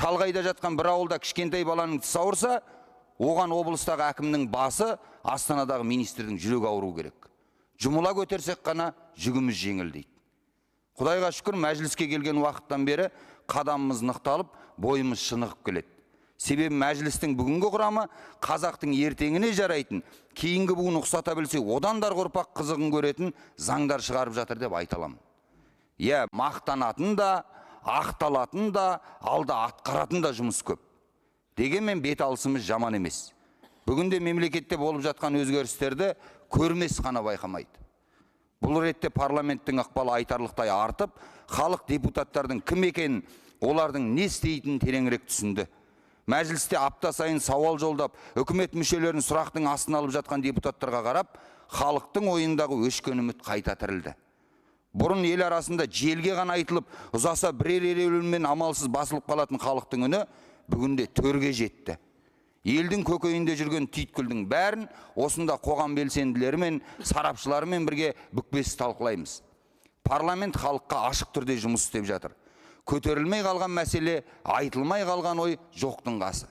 шалғайда жатқан бір ауылда кішкентай баланың тісі ауырса, оған облыстағы әкімнің басы, Астанадағы министрдің жүрегі ауыру керек. Жұмыла көтерсек қана жүгіміз жеңілдейді. Құдайға шүкір, мәжіліске келген уақыттан бері қадамымыз нықталып, бойымыз шынығып келеді. Себебі мәжілістің бүгінгі құрамы қазақтың ертеңіне жарайтын, кейінгі бүгін ұқсата білсе, одан да ұрпақ қызығын көретін заңдар шығарып жатыр деп айта аламын. Иә, мақтанатын да, ақталатын да, алда атқаратын да жұмыс көп. Дегенмен бет алысымыз жаман емес. Бүгінде мемлекетте болып жатқан өзгерістерді көрмес қана байқамайды. Бұл ретте парламенттің ықпалы айтарлықтай артып, халық депутаттардың кім екенін, олардың не істейтінін тереңірек түсінді. Мәжілісте апта сайын сауал жолдап, үкімет мүшелерін сұрақтың астына алып жатқан депутаттарға қарап, халықтың ойындағы өшкен үміт қайта тірілді. Бұрын ел арасында желге ғана айтылып, ұзаса бірер ереуілмен амалсыз басылып қалатын халықтың үні бүгінде төрге жетті. Елдің көкейінде жүрген түйткілдің бәрін осында қоғам белсенділері мен сарапшыларымен бірге бүкпесіз талқылаймыз. Парламент халыққа ашық түрде жұмыс істеп жатыр. Көтерілмей қалған мәселе, айтылмай қалған ой жоқтың қасы.